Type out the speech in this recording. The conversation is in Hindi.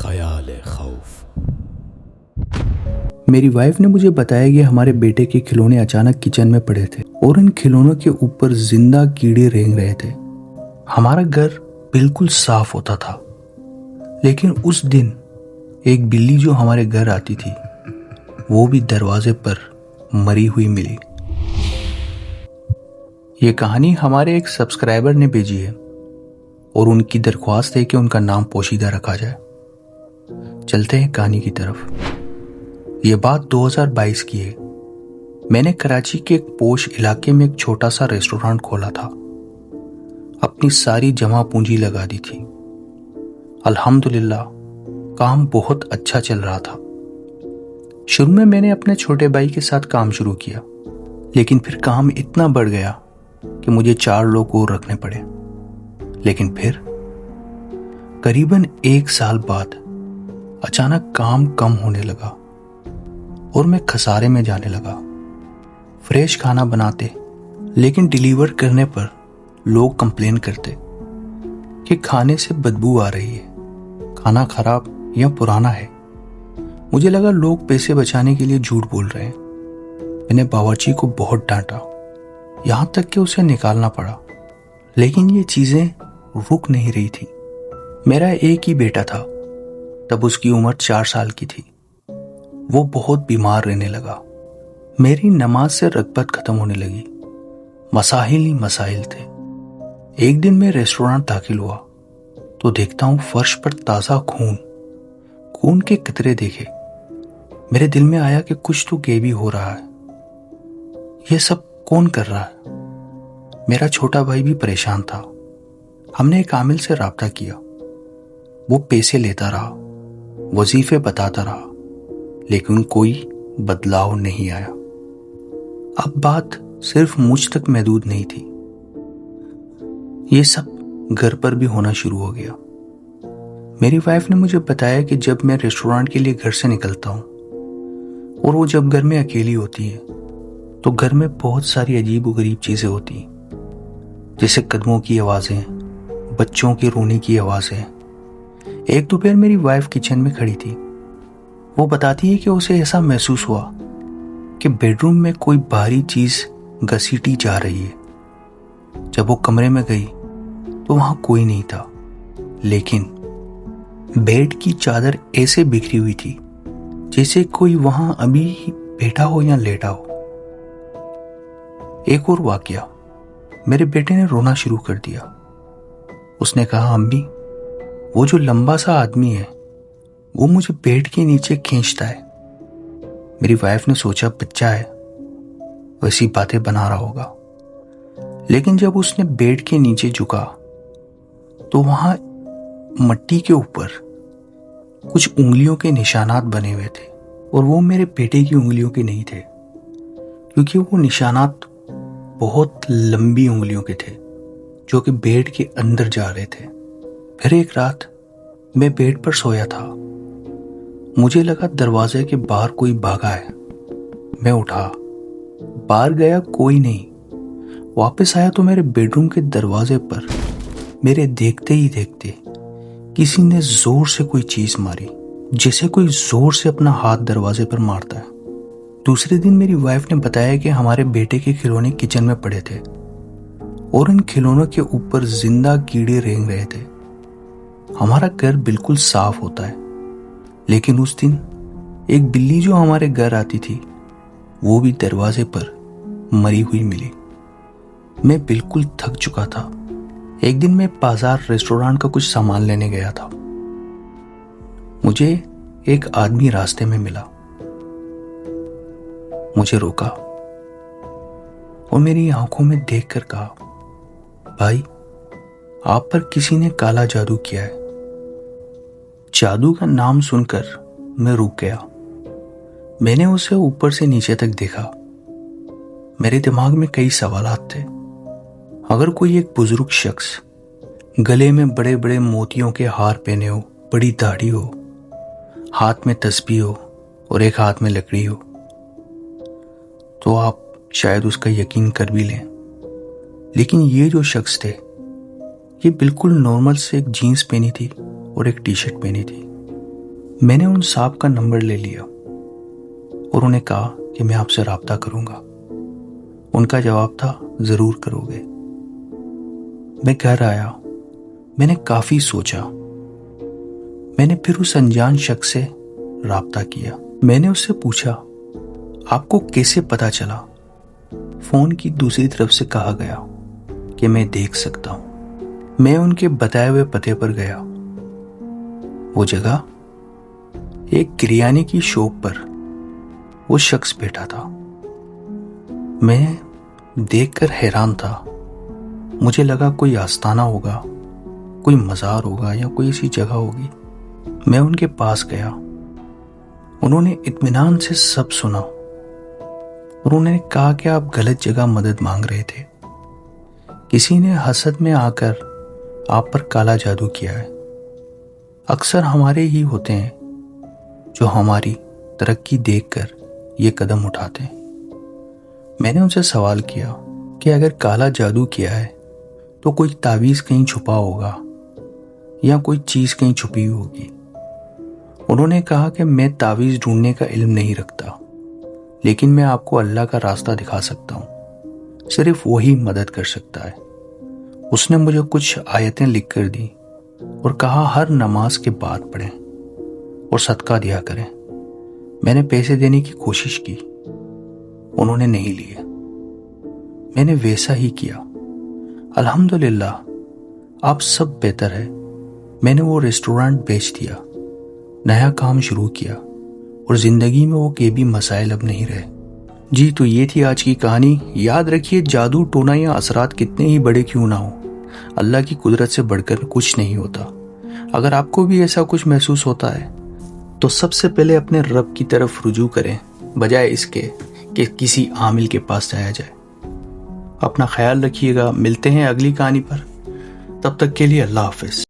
ख्याल खौफ। मेरी वाइफ ने मुझे बताया कि हमारे बेटे के खिलौने अचानक किचन में पड़े थे और इन खिलौनों के ऊपर जिंदा कीड़े रेंग रहे थे। हमारा घर बिल्कुल साफ होता था, लेकिन उस दिन एक बिल्ली जो हमारे घर आती थी वो भी दरवाजे पर मरी हुई मिली। ये कहानी हमारे एक सब्सक्राइबर ने भेजी है और उनकी दरख्वास्त है कि उनका नाम पोशीदा रखा जाए। चलते हैं कहानी की तरफ। ये बात 2022 की है। मैंने कराची के एक पोश इलाके में एक छोटा सा रेस्टोरेंट खोला था। अपनी सारी जमा पूंजी लगा दी थी। अल्हम्दुलिल्लाह काम बहुत अच्छा चल रहा था। शुरू में मैंने अपने छोटे भाई के साथ काम शुरू किया, लेकिन फिर काम इतना बढ़ गया कि मुझे 4 लोग और रखने पड़े। लेकिन फिर करीबन 1 साल बाद अचानक काम कम होने लगा और मैं खसारे में जाने लगा। फ्रेश खाना बनाते, लेकिन डिलीवर करने पर लोग कंप्लेन करते कि खाने से बदबू आ रही है, खाना खराब या पुराना है। मुझे लगा लोग पैसे बचाने के लिए झूठ बोल रहे हैं। मैंने बावर्ची को बहुत डांटा, यहां तक कि उसे निकालना पड़ा। लेकिन ये चीजें रुक नहीं रही थी। मेरा एक ही बेटा था, तब उसकी उम्र 4 साल की थी। वो बहुत बीमार रहने लगा। मेरी नमाज से रग़बत खत्म होने लगी। मसाइल ही मसाइल थे। एक दिन मैं रेस्टोरेंट दाखिल हुआ तो देखता हूं फर्श पर ताजा खून के कतरे देखे। मेरे दिल में आया कि कुछ तो गेबी हो रहा है। यह सब कौन कर रहा है? मेरा छोटा भाई भी परेशान था। हमने एक आमिल से राब्ता किया। वो पैसे लेता रहा, वजीफे बताता रहा, लेकिन कोई बदलाव नहीं आया। अब बात सिर्फ मुझ तक महदूद नहीं थी। ये सब घर पर भी होना शुरू हो गया। मेरी वाइफ ने मुझे बताया कि जब मैं रेस्टोरेंट के लिए घर से निकलता हूं और वो जब घर में अकेली होती है तो घर में बहुत सारी अजीब व गरीब चीजें होती हैं, जैसे कदमों की आवाजें, बच्चों के रोने की आवाजें। एक दोपहर मेरी वाइफ किचन में खड़ी थी। वो बताती है कि उसे ऐसा महसूस हुआ कि बेडरूम में कोई भारी चीज घसीटी जा रही है। जब वो कमरे में गई तो वहां कोई नहीं था, लेकिन बेड की चादर ऐसे बिखरी हुई थी जैसे कोई वहां अभी बैठा हो या लेटा हो। एक और वाकया, मेरे बेटे ने रोना शुरू कर दिया। उसने कहा, अम्मी, वो जो लंबा सा आदमी है वो मुझे बेड के नीचे खींचता है। मेरी वाइफ ने सोचा बच्चा है, वैसी बातें बना रहा होगा। लेकिन जब उसने बेड के नीचे झुका तो वहां मट्टी के ऊपर कुछ उंगलियों के निशानात बने हुए थे, और वो मेरे बेटे की उंगलियों के नहीं थे, क्योंकि वो निशानात बहुत लंबी उंगलियों के थे जो कि बेड के अंदर जा रहे थे। फिर एक रात मैं बेड पर सोया था। मुझे लगा दरवाजे के बाहर कोई भागा है। मैं उठा, बाहर गया, कोई नहीं। वापस आया तो मेरे बेडरूम के दरवाजे पर मेरे देखते ही देखते किसी ने जोर से कोई चीज मारी, जैसे कोई जोर से अपना हाथ दरवाजे पर मारता है। दूसरे दिन मेरी वाइफ ने बताया कि हमारे बेटे के खिलौने किचन में पड़े थे और इन खिलौनों के ऊपर जिंदा कीड़े रेंग रहे थे। हमारा घर बिल्कुल साफ होता है, लेकिन उस दिन एक बिल्ली जो हमारे घर आती थी वो भी दरवाजे पर मरी हुई मिली। मैं बिल्कुल थक चुका था। एक दिन मैं बाजार रेस्टोरेंट का कुछ सामान लेने गया था। मुझे एक आदमी रास्ते में मिला। मुझे रोका और मेरी आंखों में देखकर कहा, भाई, आप पर किसी ने काला जादू किया है। जादू का नाम सुनकर मैं रुक गया। मैंने उसे ऊपर से नीचे तक देखा। मेरे दिमाग में कई सवालात थे। अगर कोई एक बुजुर्ग शख्स गले में बड़े बड़े मोतियों के हार पहने हो, बड़ी दाढ़ी हो, हाथ में तस्बीह हो और एक हाथ में लकड़ी हो, तो आप शायद उसका यकीन कर भी लें। लेकिन ये जो शख्स थे, ये बिल्कुल नॉर्मल से एक जीन्स पहनी थी और एक टी शर्ट पहनी थी। मैंने उन साहब का नंबर ले लिया और उन्हें कहा कि मैं आपसे राब्ता करूंगा। उनका जवाब था, जरूर करोगे। मैं घर आया। मैंने काफी सोचा। मैंने फिर उस अनजान शख्स से राब्ता किया। मैंने उससे पूछा, आपको कैसे पता चला? फोन की दूसरी तरफ से कहा गया कि मैं देख सकता हूं। मैं उनके बताए हुए पते पर गया। वो जगह एक किराने की शॉप पर वो शख्स बैठा था। मैं देखकर हैरान था। मुझे लगा कोई आस्ताना होगा, कोई मज़ार होगा या कोई ऐसी जगह होगी। मैं उनके पास गया। उन्होंने इत्मीनान से सब सुना और उन्होंने कहा कि आप गलत जगह मदद मांग रहे थे। किसी ने हसद में आकर आप पर काला जादू किया है। अक्सर हमारे ही होते हैं जो हमारी तरक्की देखकर ये कदम उठाते हैं। मैंने उनसे सवाल किया कि अगर काला जादू किया है तो कोई तावीज़ कहीं छुपा होगा या कोई चीज़ कहीं छुपी होगी। उन्होंने कहा कि मैं तावीज़ ढूंढने का इल्म नहीं रखता, लेकिन मैं आपको अल्लाह का रास्ता दिखा सकता हूँ। सिर्फ वही मदद कर सकता है। उसने मुझे कुछ आयतें लिख कर दी और कहा हर नमाज के बाद पढ़ें और सदका दिया करें। मैंने पैसे देने की कोशिश की, उन्होंने नहीं लिए। मैंने वैसा ही किया। अल्हम्दुलिल्लाह अब सब बेहतर है। मैंने वो रेस्टोरेंट बेच दिया, नया काम शुरू किया और जिंदगी में वो भी मसाइल अब नहीं रहे। जी, तो ये थी आज की कहानी। याद रखिए, जादू टोना या असरात कितने ही बड़े क्यों ना हो, अल्लाह की कुदरत से बढ़कर कुछ नहीं होता। अगर आपको भी ऐसा कुछ महसूस होता है तो सबसे पहले अपने रब की तरफ रुजू करें, बजाय इसके कि किसी आमिल के पास जाया जाए। अपना ख्याल रखिएगा। मिलते हैं अगली कहानी पर। तब तक के लिए अल्लाह हाफिज।